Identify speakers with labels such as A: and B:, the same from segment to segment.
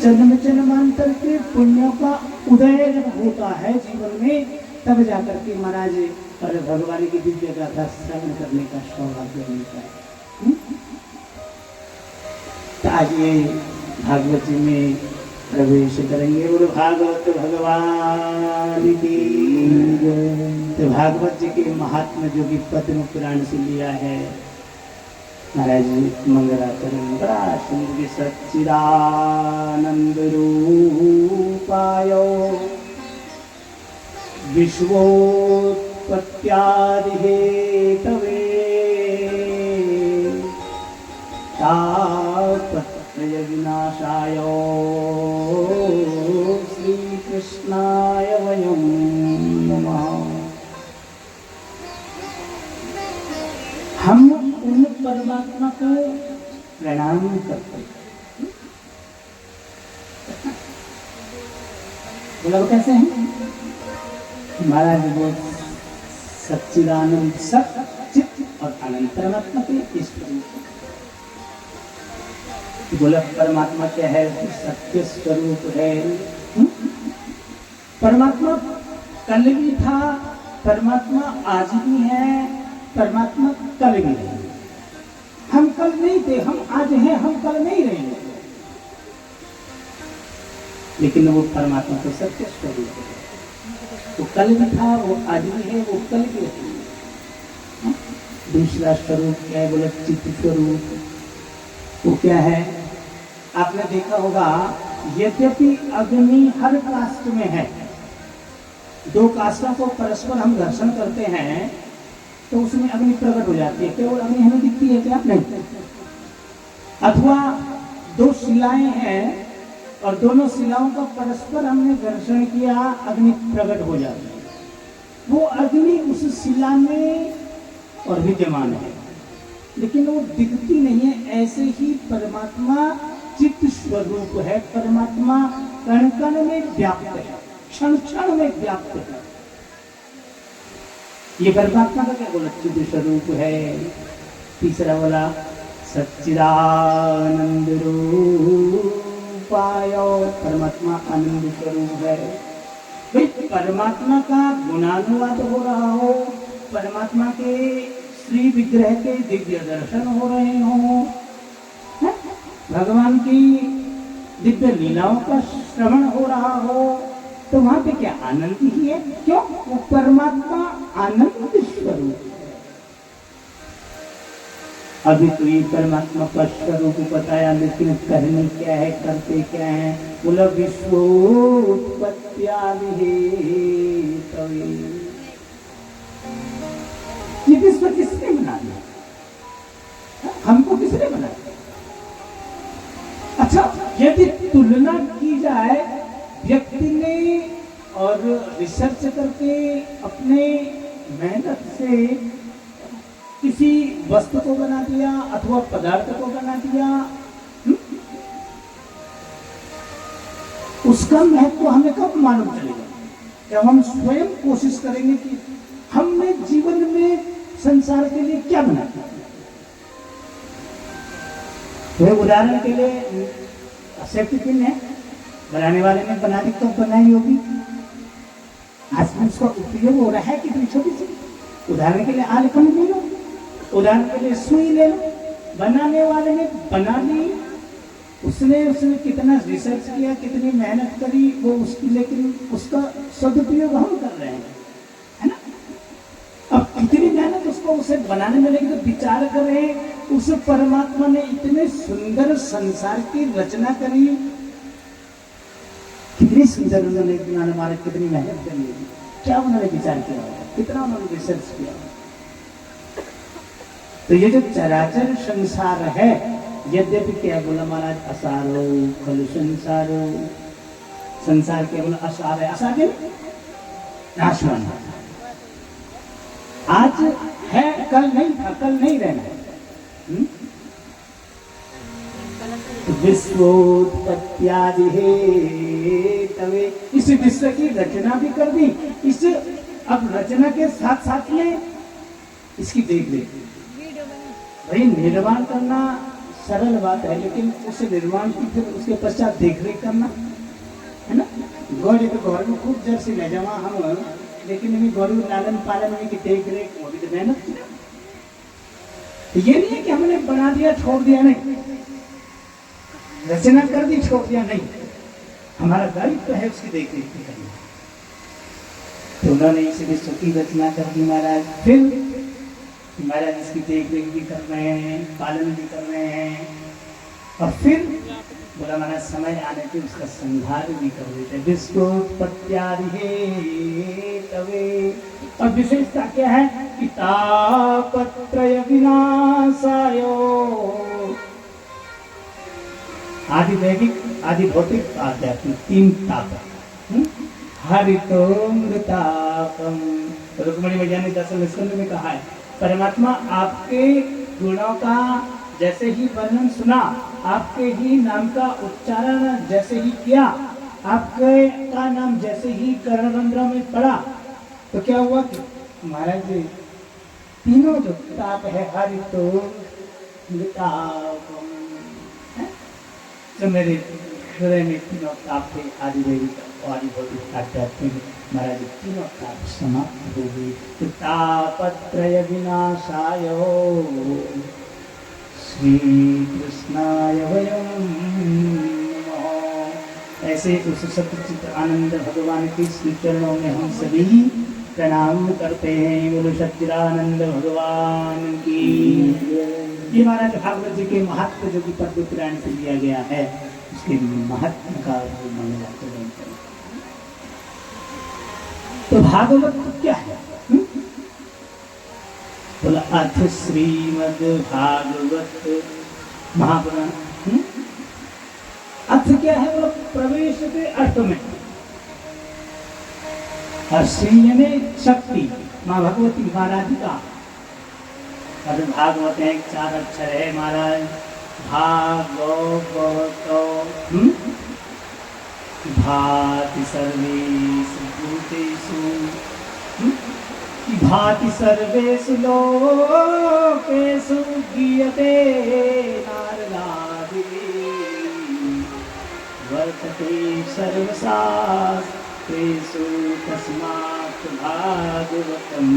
A: जन्म जन्मांतर के पुण्यों का उदय जब होता है जीवन में, तब जाकर के महाराज और भगवान की दिव्य गाथा श्रवण करने का सौभाग्य मिलता है। तो आज ये भागवत जी में प्रवेश करेंगे। बोलो भागवत भगवान की। तो भागवत जी के महात्मा जो कि पद्म पुराण से लिया है महाराज मंगलाचरण बड़ा सुंदर। सच्चिदानंद रूपाय विश्वोत्पत्त्यादि हेतवे तापत्रय विनाशाय श्री कृष्णाय वयं नमः। हम उन परमात्मा को प्रणाम करते हैं। बोला कैसे हैं महाराज? वो सच्चिदानंद सच्चित और आनंद परमात्मा के इस बोला परमात्मा क्या है? सत्य स्वरूप है। परमात्मा कल भी था, परमात्मा आज भी है, परमात्मा कल भी है। हम कल नहीं थे, हम आज हैं, हम कल नहीं रहेंगे। लेकिन वो परमात्मा तो सत्य स्वरूप है। वो कल भी था, वो आज भी है, वो कल भी है। दूसरा स्वरूप क्या है? बोले चित्त स्वरूप। वो क्या है? आपने देखा होगा, यद्यपि अग्नि हर कास्ट में है, दो कास्टों को परस्पर हम घर्षण करते हैं तो उसमें अग्नि प्रकट हो जाती है। केवल अग्नि हमें दिखती है क्या? नहीं। अथवा दो शिलाएं हैं और दोनों शिलाओं का परस्पर हमने घर्षण किया, अग्नि प्रकट हो जाती है। वो अग्नि उस शिला में और विद्यमान है, लेकिन वो दिखती नहीं है। ऐसे ही परमात्मा चित्त स्वरूप है। परमात्मा कण कण में व्याप्त है, क्षण क्षण में व्याप्त है। ये परमात्मा का क्या बोला? चित्त स्वरूप है। तीसरा बोला सच्चिदानंद रूपाय, परमात्मा आनंद स्वरूप है। भाई परमात्मा का गुणानुवाद हो रहा हो, परमात्मा के श्री विग्रह के दिव्य दर्शन हो रहे हो, भगवान की दिव्य लीलाओं का श्रवण हो रहा हो, तो वहां पे क्या आनंद ही है? क्यों? वो परमात्मा आनंद स्वरूप है। अभी तो ये परमात्मा का स्वरूप बताया, लेकिन कहने क्या है, करते क्या है? बोला विश्वोत्पत्त्यादि हेतवे। ये विश्व किसने बना दिया? हमको किसने बनाया? अच्छा, यदि तुलना की जाए व्यक्ति ने और रिसर्च करके अपने मेहनत से किसी वस्तु को बना दिया अथवा पदार्थ को बना दिया, उसका महत्व हमें कब मालूम चलेगा? जब हम स्वयं कोशिश करेंगे कि हमने जीवन में संसार के लिए क्या बना दिया। तो उदाहरण के लिए सेफ्टी पिन है, बनाने वाले ने बना दी तो बनाई होगी। आज भी उसका उपयोग हो रहा है कितनी छोटी सी। उदाहरण के लिए आलेखन ले लो, उदाहरण के लिए सुई ले लो। बनाने वाले ने बना ली, उसने कितना रिसर्च किया, कितनी मेहनत करी वो उसकी, लेकिन उसका सदुपयोग हम कर रहे हैं, है ना? अब कितनी मेहनत उसको उसे बनाने में लगी, तो विचार कर रहे हैं उस परमात्मा ने इतने सुंदर संसार की रचना करी, कितनी सुंदर उन्होंने बनाने वाले कितनी मेहनत करी, क्या उन्होंने विचार किया, कितना उन्होंने रिसर्च किया। तो ये जो चराचर संसार है, यद्यपि क्या बोला महाराज? असारो खलु संसारो। संसार केवल असार है, असार नाशवान। आज है, कल नहीं था, कल नहीं रहना है। विश्वोत्पत्त्यादि हेतवे। इस विश्व की रचना भी कर दी, इस अब रचना के साथ साथ में इसकी देख रेख। भाई निर्माण करना सरल बात है, लेकिन उस निर्माण की फिर उसके पश्चात देख रेख करना है ना। गौरी तो घर में खूब जर से ले जावा हम, लेकिन इन्हें गौरी लालन पालन में की देख रेख वो भी तो मेहनत। ये नहीं है कि हमने बना दिया छोड़ दिया, नहीं, रचना कर दी छोड़ दिया, नहीं, हमारा दायित्व तो है उसकी देख रेख करनी। तो उन्होंने इसे विश्व की रचना कर दी महाराज, फिर महाराज इसकी देख रेख भी कर रहे हैं, पालन भी कर रहे हैं, और फिर बोला महाराज समय आने पे उसका संहार भी कर देते। और विशेषता क्या है कि तापत्रय विनाशायो, आदि वैदिक, आदि भौतिक, आध्यात्मिक, तीन ताप। हरितोमृतापम, रुक्मिणी मैया ने 10वें स्कंद में कहा है, परमात्मा आपके गुणों का जैसे ही वर्णन सुना, आपके ही नाम का उच्चारण जैसे ही किया, आपके का नाम जैसे ही कर्णरंध्र में पड़ा, तो क्या हुआ कि महाराज जी तीनों जो ताप है, हरितोमृतापम, जो मेरे हृदय में तीनों ताप थे, आदि वैदिक और आदि भौतिक आध्यात्मिक, महाराज तीनों ताप समाप्त हो गई। तो तापत्रय विनाशाय श्री कृष्णाय वयम् नमः। ऐसे उस सच्चित आनंद भगवान के श्री चरणों में हम सभी प्रणाम करते हैं। बोलो सच्चिदानंद भगवान की। ये महाराज भागवत जी के महत्व जो कि पद्म पुराण से लिया गया है, उसके महत्व का वर्णन। तो भागवत क्या है? बोला अर्थ श्रीमद् भागवत महापुराण। अर्थ क्या है? बोला प्रवेश के अर्थ में, और श्री में शक्ति, माँ भगवती महाराज का। और भागवत है 4 अक्षर है महाराज, भागवत भाति सर्वेषु भूतेषु, भाति सर्वेषु लोकेषु गीयते नारदादिभिः, वर्तते सर्वशास्त्रेषु तस्मात् भागवतम्।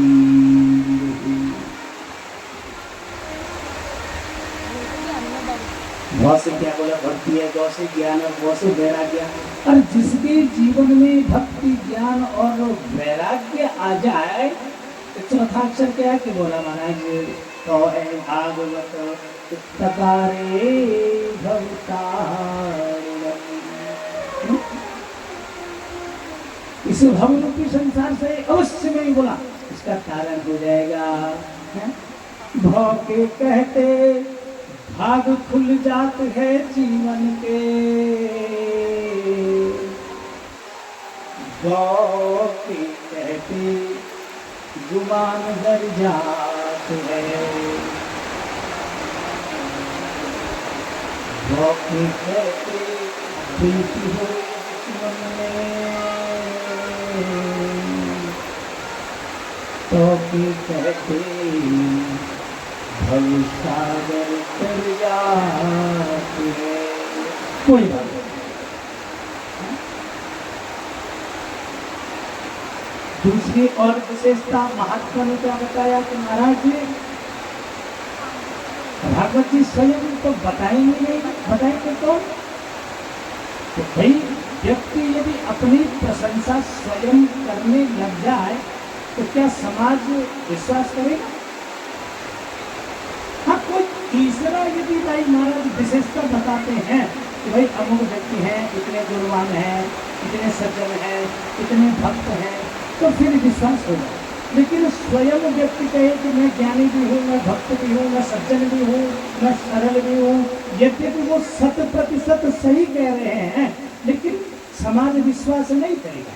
A: गौ से क्या बोला? भक्ति है, गौ से ज्ञान, और गौ से वैराग्य। और जिसके जीवन में भक्ति, ज्ञान और वैराग्य आ जाए, तो चौथा अक्षर क्या है कि बोला महाराज, तो है भागवत तकारे भवतारिणम्। इस भवरूपी संसार से अवश्य में बोला इसका कारण हो जाएगा। भव के कहते भाग खुल जाते हैं जीवन के, गौ के कहते गुमान डर जाते हैं, गौ के कहते प्रीति हो जीवन में, तो के कहते भविष्यागर कर जाते हैं। कोई बात नहीं। दूसरी और विशेषता महात्मा ने क्या बताया कि महाराज जी भागवत जी स्वयं तो बताएंगे नहीं, बताएंगे तो भाई व्यक्ति यदि अपनी प्रशंसा स्वयं करने लग जाए तो क्या समाज विश्वास करेगा? हाँ, कोई तीसरा यदि भाई महाराज विशेषता बताते हैं कि भाई अमुक व्यक्ति हैं, इतने गुणवान हैं, इतने सज्जन हैं, इतने भक्त हैं, तो फिर विश्वास होगा। लेकिन स्वयं व्यक्ति कहे कि मैं ज्ञानी भी हूँ, मैं भक्त भी हूँ, मैं सज्जन भी हूँ, मैं सरल भी हूँ, यद्यपि वो 100% सही कह रहे हैं, लेकिन समाज विश्वास नहीं करेगा।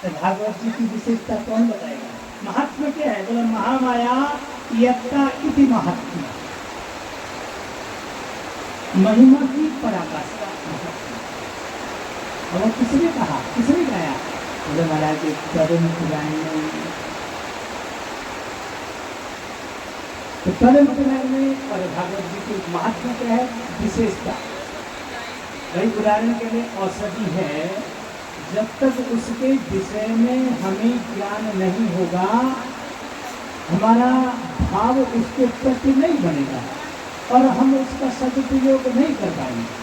A: तो भागवत जी की विशेषता कौन बताएगा? महात्मा क्या है? बोला महामाया यत्ता इति महात्मा, महिमा की पराकाष्ठा। और किसने कहा, किसने गाया? बोले महाराज पद्म पुराण में। तो परम में और भागवत जी की महात्मा क्या है, विशेषता। भाई उदाहरण के लिए औषधि है, जब तक उसके विषय में हमें ज्ञान नहीं होगा, हमारा भाव उसके प्रति नहीं बनेगा और हम उसका सदुपयोग नहीं कर पाएंगे।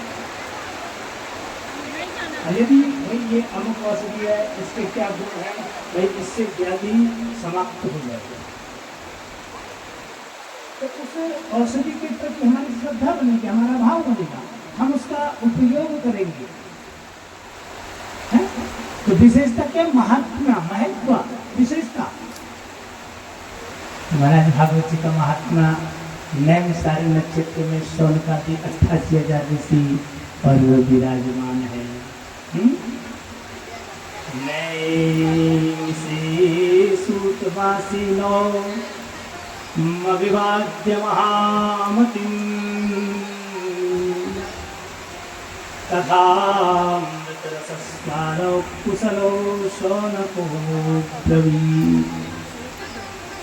A: यदि भाई ये अमुक औषधि है, इसके क्या गुण है, भाई इससे व्याधि समाप्त हो जाएगी, तो उस औषधि के प्रति हमारी श्रद्धा बनेगी, हमारा भाव बनेगा, हम उसका उपयोग करेंगे। है? तो विशेषता क्या, महात्मा, महत्व, विशेषता। महाराज भागवत जी का महात्मा, नैम सारे नक्षत्र में शौनकादि 88,000 ऋषि और वो विराजमान है। नैम से सूतवासिनो अविवाद्य महामतिं तथा मृतरसस्मारो कुशलो शौनको ब्रवीत्।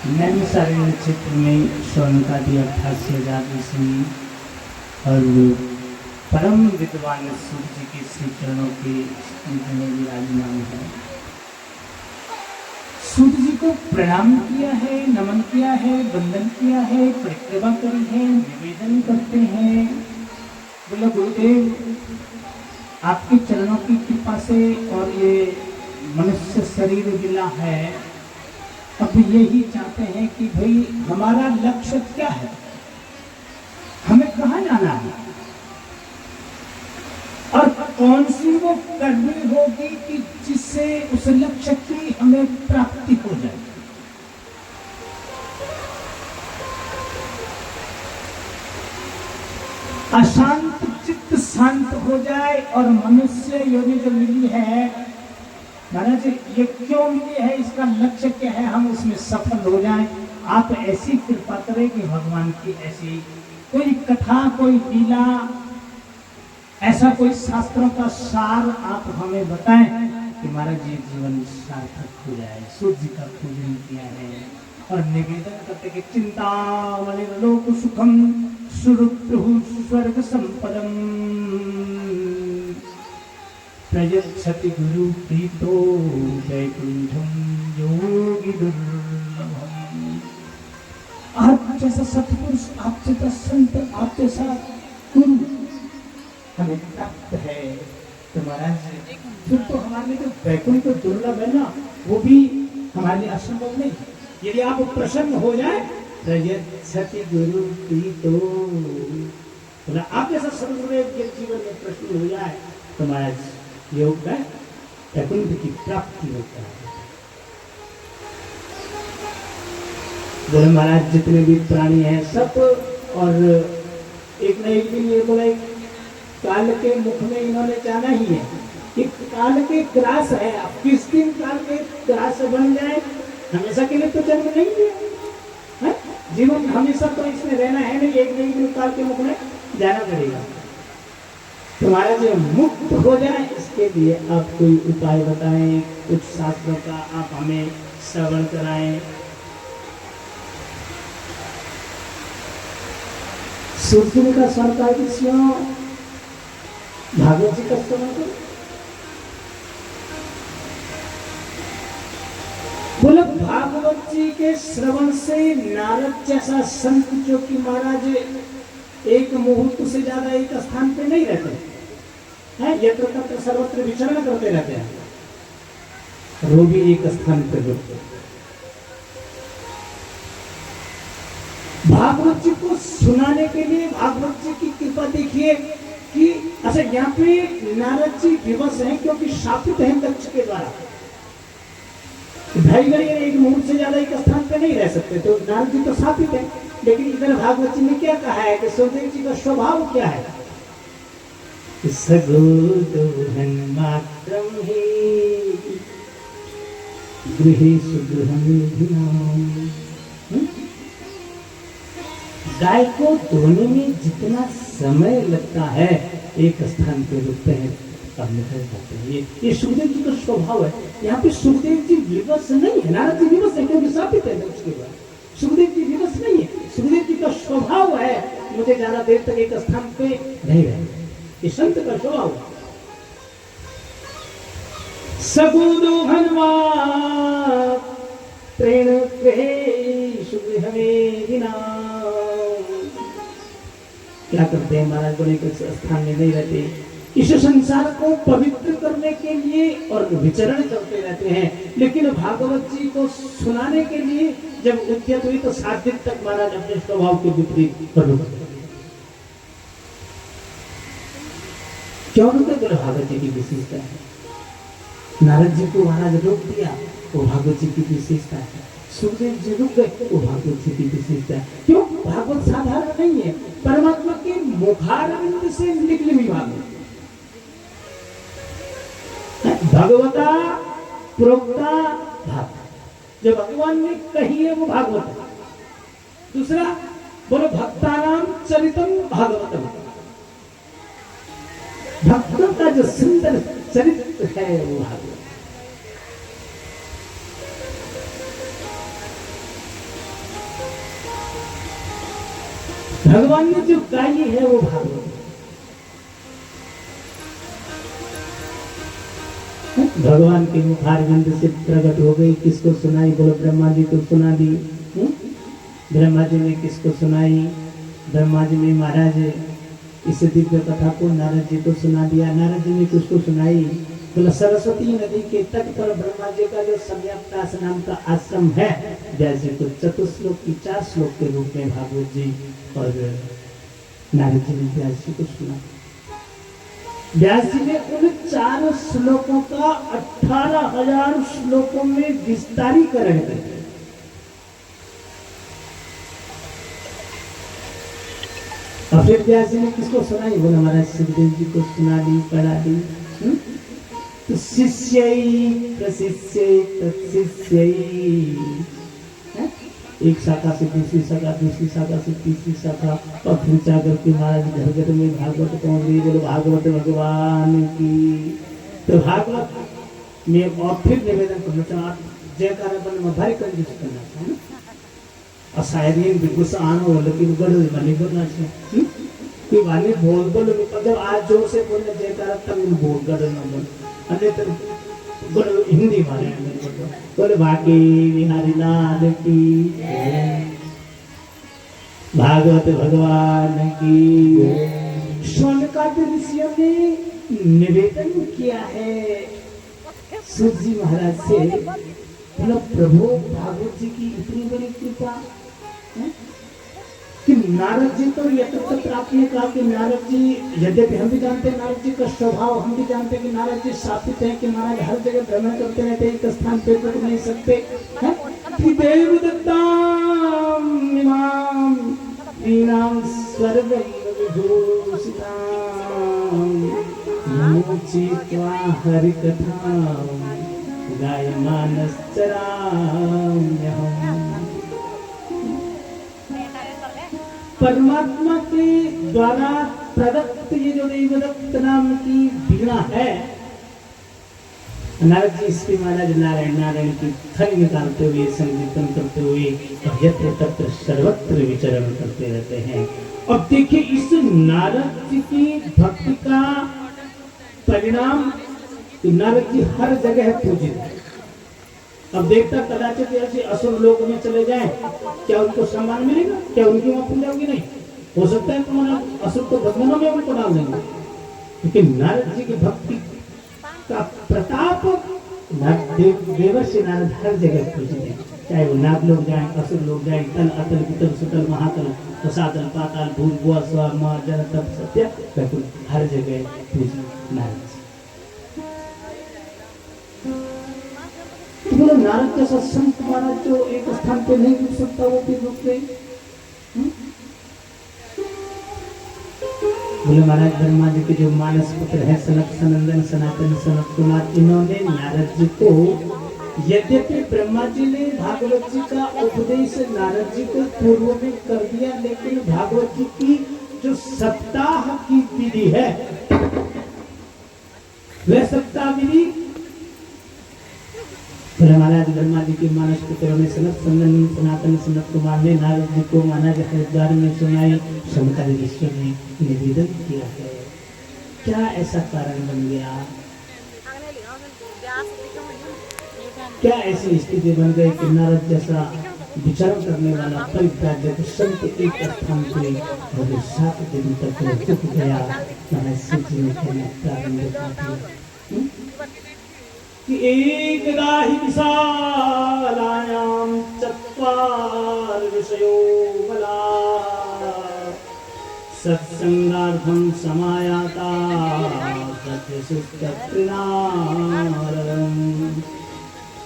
A: नैमिषारण्य नक्षत्र में शौनकादि 88,000 ऋषि और परम विद्वान सूर्य जी के श्री चरणों के में विराजमान है। सूर्य जी को प्रणाम किया है, नमन किया है, वंदन किया है, परिक्रमा करी है, निवेदन करते हैं। बोला गुरुदेव, आपके चरणों की कृपा से और ये मनुष्य शरीर मिला है, अब यही चाहते हैं कि भाई हमारा लक्ष्य क्या है, हमें कहाँ जाना है और कौन सी वो करनी होगी कि जिससे उस लक्ष्य की हमें प्राप्ति हो जाए। अशांत चित्त शांत हो जाए और मनुष्य योनि जो मिली है, महाराज ये क्यों मिली है, इसका लक्ष्य क्या है, हम उसमें सफल हो जाएं। आप ऐसी कृपा करें कि भगवान की ऐसी कोई कथा, कोई लीला, ऐसा कोई शास्त्रों का सार आप हमें बताएं कि महाराज ये जीवन सार्थक हो जाए। सूर्य जी का पूजन किया है और निवेदन करते कि चिंतामणिर्लोक सुखम सुरुप्रभु स्वर्ग संपदम प्रयच्छति गुरु प्रीतो वैकुंठम योगी दुर्लभम। आप जैसा सत्पुरुष, आप जैसा संत, आप जैसा गुरु हमें प्राप्त है, तो महाराज फिर तो हमारे लिए जो वैकुंठ तो दुर्लभ है ना, वो भी हमारे लिए असंभव नहीं। यदि आप प्रसन्न हो जाए, प्रयच्छति गुरु प्रीतो, तो आप जैसा सर्वदेव के जीवन में प्रसन्न हो जाए तो महाराज योग है वैकुंठ की प्राप्ति होता है। बोले महाराज जितने भी प्राणी हैं सब, और एक न एक दिन ये बोले काल के मुख में इन्होंने जाना ही है, एक काल के ग्रास है। अब किस दिन काल के ग्रास बन जाए, हमेशा के लिए तो जन्म नहीं है, जीवन हमेशा तो इसमें रहना है नहीं, एक नहीं दिन काल के मुख में जाना पड़ेगा। तुम्हारा जो मुक्त हो जाए, इसके लिए आप कोई उपाय बताएं, कुछ शास्त्रों का आप हमें श्रवण कराएं। सूर्य का सरकार भागवत जी का श्रवण करो। बोले भागवत जी के श्रवण से नारद जैसा संत, जो कि महाराज एक मुहूर्त से ज्यादा एक स्थान पे नहीं रहते हैं, यत्र तत्र सर्वत्र विचरण करते रहते हैं, वो भी एक स्थान पे होते। भागवत जी को सुनाने के लिए भागवत जी की कृपा देखिए कि अच्छा यहाँ पे नारद जी विवश हैं, क्योंकि शापित हैं दक्ष के द्वारा। भाई एक मुहूर्त से ज्यादा एक स्थान पे नहीं रह सकते, तो नारद जी तो शापित हैं। लेकिन इधर भागवत जी ने क्या कहा है कि सुखदेव जी का स्वभाव क्या है, सगोदोहन मात्रम ही गृहेषु गृहमेधिनाम्। गाय को धोने में जितना समय लगता है, एक स्थान पे रुकते हैं और निकल जाते हैं। ये सुखदेव जी का स्वभाव है। यहाँ पे सुखदेव जी विवश नहीं है, नारद जी विवश है, क्योंकि शापित है उसके बाद। सुखदेव जी विवश नहीं है। सुखदेव जी का स्वभाव है मुझे ज्यादा देर तक एक स्थान पे नहीं रहना, ये संत का स्वभाव है। सगुदो हनुमा प्रेण क्या करते हैं महाराज, बड़े स्थान में नहीं रहते, इस संसार को पवित्र करने के लिए और विचरण करते रहते हैं। लेकिन भागवत जी को सुनाने के लिए जब उद्यत हुई तो 7 दिन तक महाराज अपने स्वभाव के विपरीत रुके। क्यों रुके? तो भागवत जी की विशेषता है। नारद जी को महाराज रोक दिया, वो भागवत जी की विशेषता है। सुखदेव जी रुक गए, वो भागवत जी की विशेषता है। क्यों? भागवत साधारण नहीं है, परमात्मा के मुखारविंद से निकली हुई भागवत। भगवता प्रोक्ता भागवत, जो भगवान ने कही है वो भागवत है। दूसरा बोलो भक्तानाम चरितम भागवतम, भक्तों का जो सुंदर चरित्र है वो भागवत। भगवान ने जो गाई है वो भागवत। भगवान के मुखारविंद से प्रकट हो गई, किसको सुनाई? बोलो ब्रह्मा जी को सुना दी। ब्रह्मा जी ने किसको सुनाई? ब्रह्मा जी ने महाराज इस दिव्य कथा को नारद जी को सुना दिया। नारद जी ने किसको सुनाई? बोला सरस्वती नदी के तट पर ब्रह्मा जी का जो सम्यक्तास नाम का आश्रम है, व्यास जी को चतुश्लोक की 4 श्लोक के रूप में भागवत जी और नारद जी ने व्यास जी को सुना। व्यास जी ने उन 4 श्लोकों का 18,000 श्लोकों में विस्तारीकरण कर दिया। और फिर व्यास जी ने किसको सुनाई? बोला महाराज सुखदेव जी को सुना दी, पढ़ा दी। तो शिष्यई प्रशिष्यई तत्शिष्यई, एक शाखा से दूसरी शाखा, दूसरी शाखा से तीसरी शाखा, और फिर जाकर के महाराज घर घर में भागवत पहुंच गई। बोलो भागवत भगवान की। तो भागवत में और फिर निवेदन करना चाहता, जयकार बन भारी कंजूस करना चाहिए ना, और शायद ये गुस्सा आना हो, लेकिन गढ़ वाली बोलना चाहिए कि वाली बोल बोलो, मतलब आज जोर से बोलना जयकार तब बोल गढ़ ना बोल, अन्यथा बोलो हिंदी मारे बोले बाकी बिहारी लाल की, भागवत भगवान की। शौनकादि ऋषियों ने निवेदन किया है सूत जी महाराज से, बोलो प्रभु भागवत जी की इतनी बड़ी कृपा कि नारद जी तो यथार्थ आपने कहा कि नारद जी, यद्यपि हम भी जानते हैं नारद जी का स्वभाव, हम भी जानते हैं कि नारद जी शापित हैं कि महाराज हर जगह भ्रमण करते रहते, एक स्थान पे रुक नहीं सकते हैं। कि देवदत्ताम इमाम दीनाम सर्वं विभूषिताम मोचित्वा हरि कथाम गायमानश्चराम्यहम्। परमात्मा के द्वारा प्रदत्त ये जो देवदत्त नाम की वीणा है, नारद जी इसके महाराज नारायण नारायण की खरी निकालते हुए संकीर्तन करते हुए यत्र तत्र सर्वत्र विचरण करते रहते हैं। अब देखिए इस नारद जी की भक्ति का परिणाम, नारद जी हर जगह पूजित है। अब देखता कदाचित ऐसे असुर लोक में चले जाएं, क्या उनको सम्मान मिलेगा? क्या उनकी वहां पूजा होगी? नहीं हो सकता है तुम्हारा असुर तो भगवानों में उनको डाल देंगे, लेकिन नारद जी की भक्ति का प्रताप देवर्षि नारद हर जगह पूजित है। चाहे वो नाग लोग जाए, असुर लोग जाए, तल अतल वितल सुतल महातल प्रसादल पाताल भूल भुआ स्व म जन तप सत्य बिल्कुल हर जगह पूजित नारद। बोलो नारद का सत्संग महाराज जो एक स्थान पे नहीं रुक सकता वो भी रुक गए। बोले महाराज ब्रह्मा जी के जो मानस पुत्र है सनक सनंदन सनातन सनत कुमार, इन्होंने नारद जी को, यद्यपि ब्रह्मा जी ने भागवत जी का उपदेश नारद जी को पूर्व में कर दिया, लेकिन भागवत जी की जो सप्ताह की विधि है वह सप्ताह विधि फिर महाराज ब्रह्मा जी की मानस पुत्रों ने सनत सनंदन सनातन सनत कुमार ने नारद जी को महाराज हरिद्वार में सुनाई। समतल विश्व में निवेदन किया है। क्या ऐसा कारण बन गया, क्या ऐसी स्थिति बन गई कि नारद जैसा विचरण करने वाला परिव्राजक संत एक स्थान पे और 7 दिन तक रुक गया। महाराज शिव जी ने कहना प्रारंभ किया कि एकदा हि विशालायां चत्वार विषयो बला सत्संगार्थं समायाता सत्यसुतत्रिनारदम्।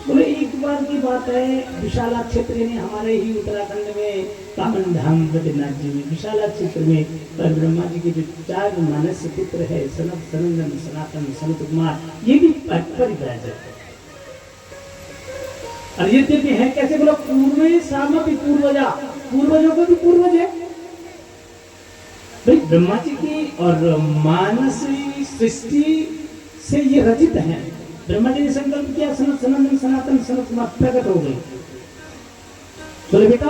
A: बोले एक बार की बात है, विशाला क्षेत्र ने हमारे ही उत्तराखंड में कामन धाम बद्रीनाथ जी में विशाला क्षेत्र में पर ब्रह्मा जी के जो 4 मानस पुत्र है सनत सनंदन सनातन सनत कुमार, ये भी परिव्राजक है। और ये देते हैं कैसे, बोलो पूर्वे सामपि पूर्वजा, पूर्वजों को भी पूर्वज है भाई। ब्रह्मा जी की और मानस सृष्टि से ये रचित है। ब्रह्मा जी ने संकल्प किया सनत सनंदन सनातन सनत कुमार प्रकट हो गए। बोले बेटा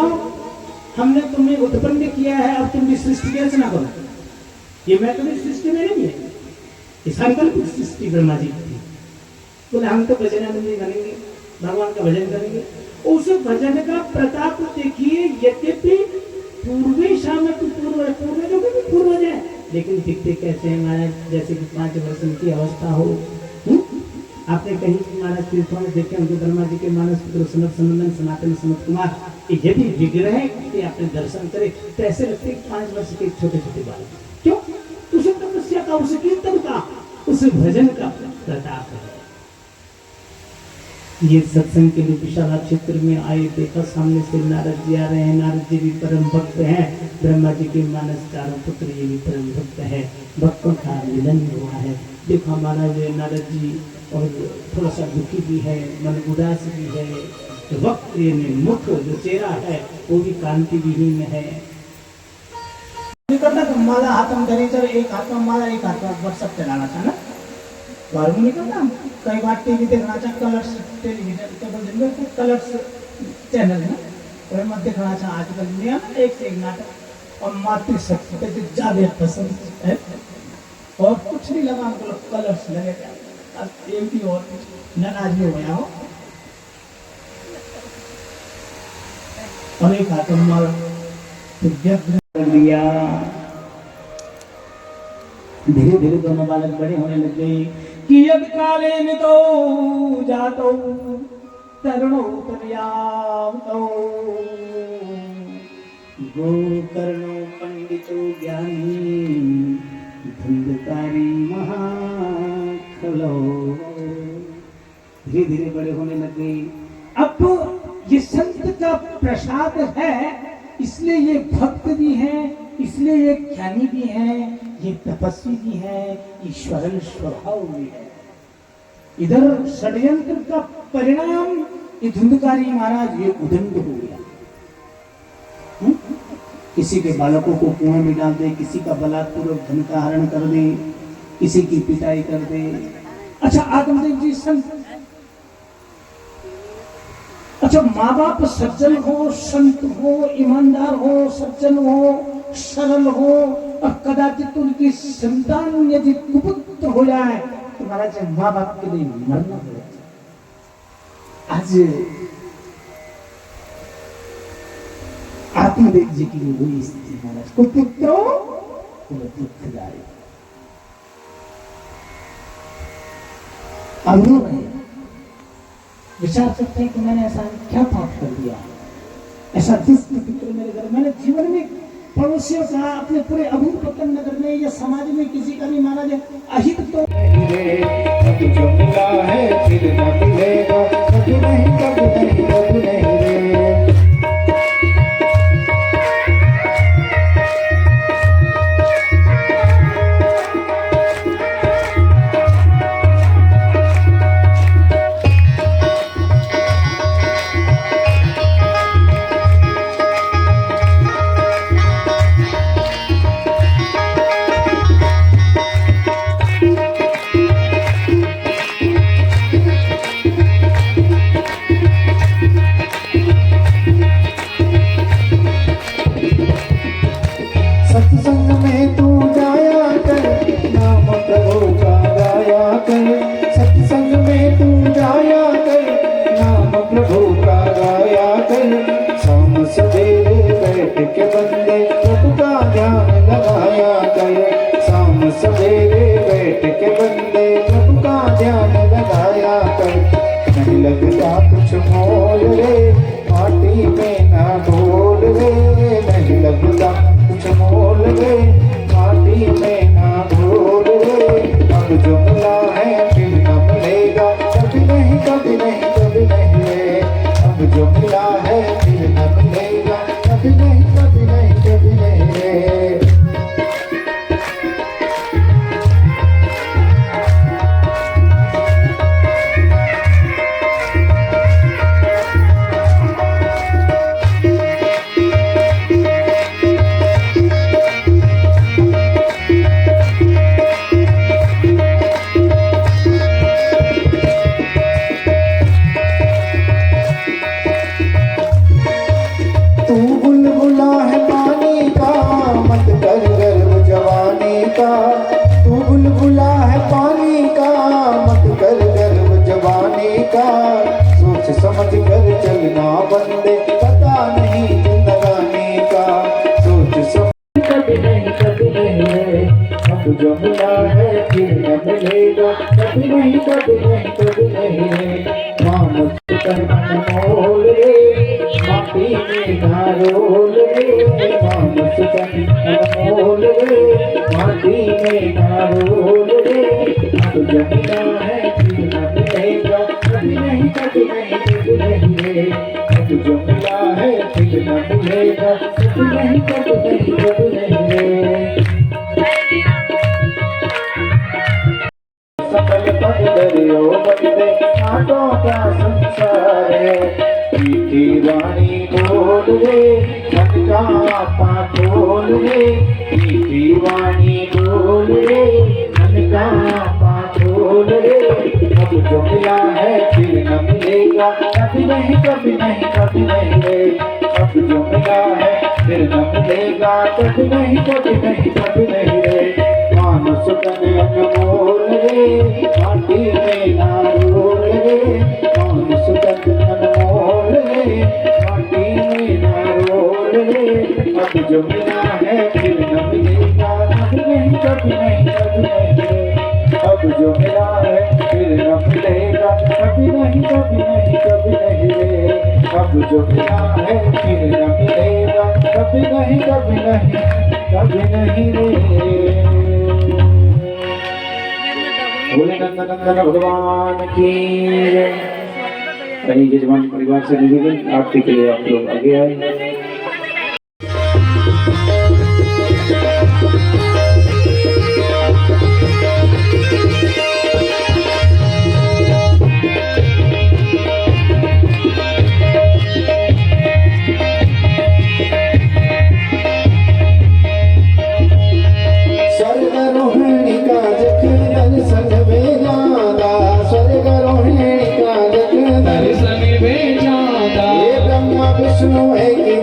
A: हमने तुम्हें उत्पन्न किया है, अब तुम भी सृष्टि की रचना करो। ये मैं तुम्हें सृष्टि में नहीं है, ये संकल्पित सृष्टि ब्रह्मा जी की थी। बोले हम तो भजनानंदी बनेंगे, भगवान का भजन करेंगे। उस भजन का प्रताप देखिए, यद्यपि पूर्वे शाम पूर्वजों के भी पूर्वज है, लेकिन दिखते कैसे हैं महाराज, जैसे कि 5 वर्ष की अवस्था हो। आपने कहीं महाराज तीर्थों में देखे उनके ब्रह्मा जी के मानस पुत्र सनत सनंदन सनातन सनत कुमार, यदि विग्रह के आपने दर्शन करे तो ऐसे लगते 5 वर्ष के छोटे छोटे बालक। क्यों? उस तपस्या का, उस कीर्तन का, उस भजन का प्रताप है। ये सत्संग के लिए विशाला क्षेत्र में आए, देखा सामने से नारद जी आ रहे हैं। नारद जी भी परम भक्त हैं, ब्रह्मा जी के मानस 4 पुत्र ये भी परम भक्त है। भक्तों का मिलन हुआ है। देखा महाराज नारद जी और थोड़ा सा दुखी भी है, मन उदास भी है। वक्त मुख जो चेहरा है वो भी कांति विहीन है। माला हाथ में धरे, एक हाथ में माला एक हाथ में व्हाट्सएप चलाना था ना, बार में निकलना। कई बार टीवी देखना चाह, कलर्स टेलीविजन केबल जिनमें कलर्स चैनल है और मत देखना चाह। आजकल दुनिया में एक से एक नाटक और मातृशक्ति पे ज्यादा पसंद है और कुछ नहीं लगा हमको, कलर्स लगे एक भी और नाराज भी हो गया हो। और एक हाथ में माला तो लिया। धीरे धीरे दोनों बालक बड़े होने लग गए कि यद काले में तो जातो तरुणो तनयावतो गोकर्णो पंडितो ज्ञानी धुंधकारी महाखलो। धीरे धीरे बड़े होने लग गए। अब ये संत का प्रसाद है, इसलिए ये भक्त भी है, इसलिए ये ज्ञानी भी है, ये तपस्वी भी है, ईश्वरन स्वभाव भी है। इधर षड्यंत्र का परिणाम ये धुंधकारी महाराज ये उदंड हो गया। किसी के बालकों को कुएं में डाल दे, किसी का बलात्पूर्वक धन का हरण कर दे, किसी की पिटाई कर दे। अच्छा आत्मदेव जी संत, अच्छा माँ बाप सज्जन हो, संत हो, ईमानदार हो, सज्जन हो, सरल हो और कदाचित उनकी संतान यदि कुपुत्र हो जाए तो महाराज माँ बाप के लिए मरना पड़ेगा। आज आत्मदेव जी की वही स्थिति महाराज, कुपुत्रो दुखदायी। अब रो रहे विचार करते हैं कि मैंने ऐसा क्या पाप कर दिया, ऐसा दुष्ट पुत्र मेरे घर। मैंने जीवन में पड़ोसियों का, अपने पूरे अभूपतन नगर में या समाज में किसी का भी माना जाए अहित तो
B: अब जो मिला है फिर न मिलेगा कभी नहीं कभी नहीं कभी नहीं रे। अब जो मिला है फिर न मिलेगा कभी नहीं कभी नहीं कभी नहीं रे। तू बुलबुला है पानी का मत कर गर्व जवानी का। तू बुलबुला है पानी का मत कर गर्व जवानी का। सोच समझ कर चलना बंदे पता नहीं जिंदगानी का। सोच समझ कभी नहीं रे। अब जो मिला है फिर न मिलेगा कभी नहीं कभी नहीं कभी नहीं रे। माँ मुझकर अनमोल रे माटी में घारोल रे। माँ मुझकर अनमोल रे माटी में घारोल रे। अब जो मिला है फिर न मिलेगा कभी नहीं कभी नहीं कभी नहीं रे। अब जो मिला है फिर न मिलेगा कभी नहीं कभी नहीं कभी नहीं रे। सकल पद दरियो बदले आटों का संसार है। मीठी वाणी बोल रे मन का आपा खोल रे। मीठी वाणी बोल रे मन का आपा खोल रे। अब जो मिला है फिर न मिलेगा कभी नहीं कभी नहीं कभी नहीं रे। अब जो मिला है फिर न मिलेगा कभी नहीं कभी नहीं कभी नहीं रे। मानुष तन अनमोल रे माटी में नारोल रे। मानुष तन अनमोल रे माटी में नारोल रे। अब जो मिला है फिर न मिलेगा कभी नहीं कभी नहीं कभी नहीं रे। अब जो मिला है फिर न मिलेगा कभी नहीं कभी नहीं कभी नहीं रे। अब जो मिला है फिर न मिलेगा कभी नहीं कभी नहीं कभी नहीं रे। भोले नंदन भगवान की जय। कहीं यजमान परिवार से निवेदन आरती के लिए आप लोग आगे आए। स्वर्गारोहिणी का जख दर्शन में जादा। स्वर्गारोहिणी का जख दर्शन में जादा। ये ब्रह्मा विष्णु है कि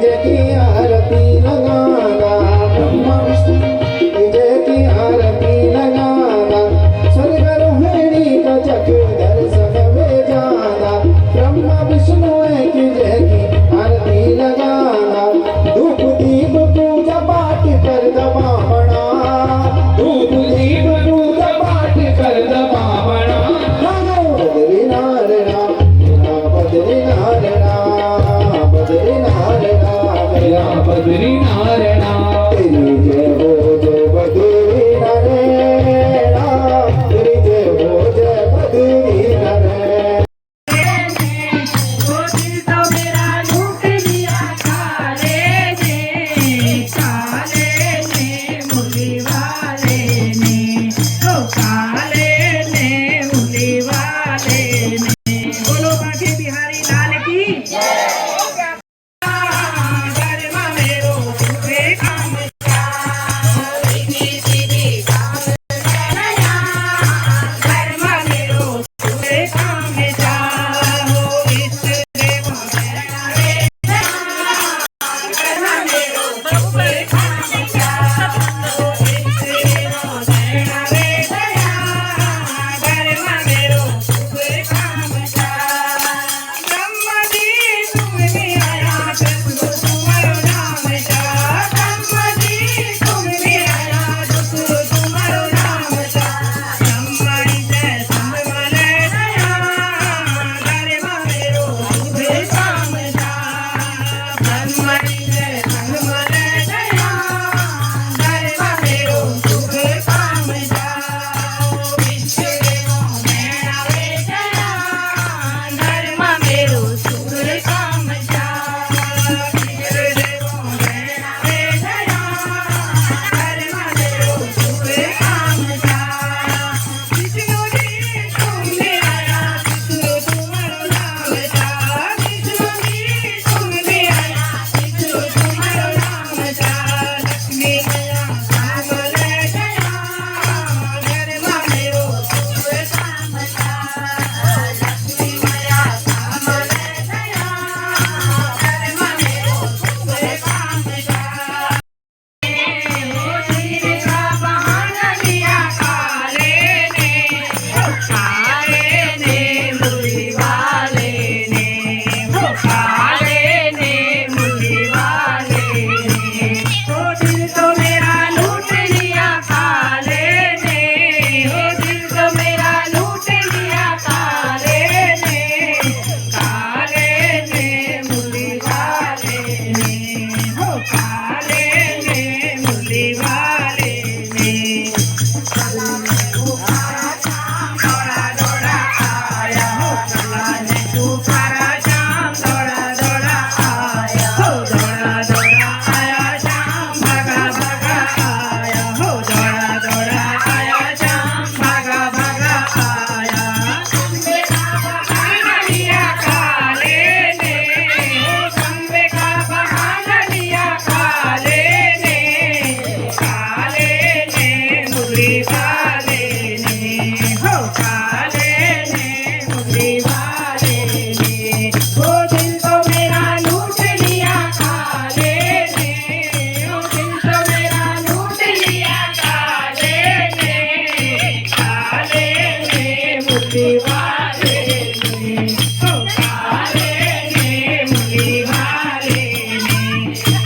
A: मुरली वाले ने, ओ काले ने मुरली वाले ने,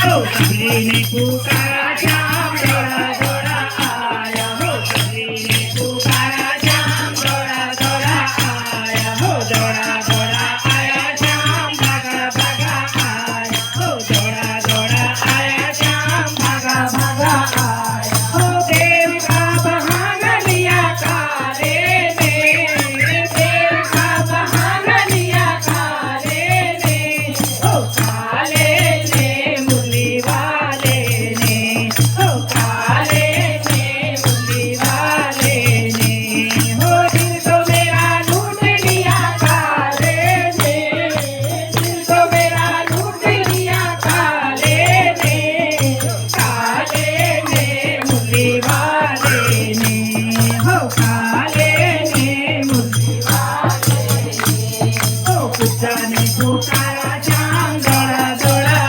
A: ओ सभी ने पुकारा श्याम दौड़ा दौड़ा आया, हो सभी ने पुकारा श्याम दौड़ा दौड़ा आया, हो दौड़ा दौड़ा आया श्याम भागा भागा आया, हो दौड़ा दौड़ा आया श्याम भागा भागा आया, हो देव का बहाना लिया काले ने, देव का बहाना लिया काले ने, ओ काले ने मुरली वाले ने, ओ काले ने मुरली वाले ने, हो दिल तो मेरा लूट लिया काले ने, दिल तो मेरा लूट लिया काले ने, काले ने मुरली वाले ने, हो काले ने मुरली वाले ने, ओ पूजा ने पुकारा श्याम दौड़ा दौड़ा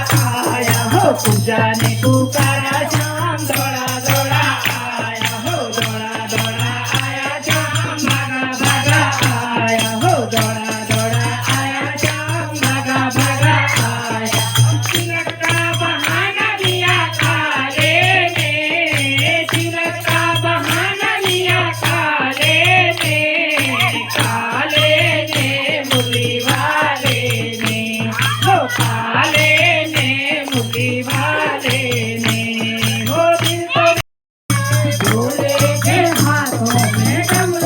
A: आया, हो पूजा ने पुकारा श्याम दौड़ा दौड़ा आया, हो दौड़ा दौड़ा आया श्याम भागा भागा आया, हो दौड़ा दौड़ा आया श्याम भागा भागा आया, तिलक का बहाना लिया काले ने, तिलक का बहाना लिया काले ने, काले ने मुरली वाले ने, हो काले ने मुरली वाले ने, हो दिल तो भोले के हाथों में कमला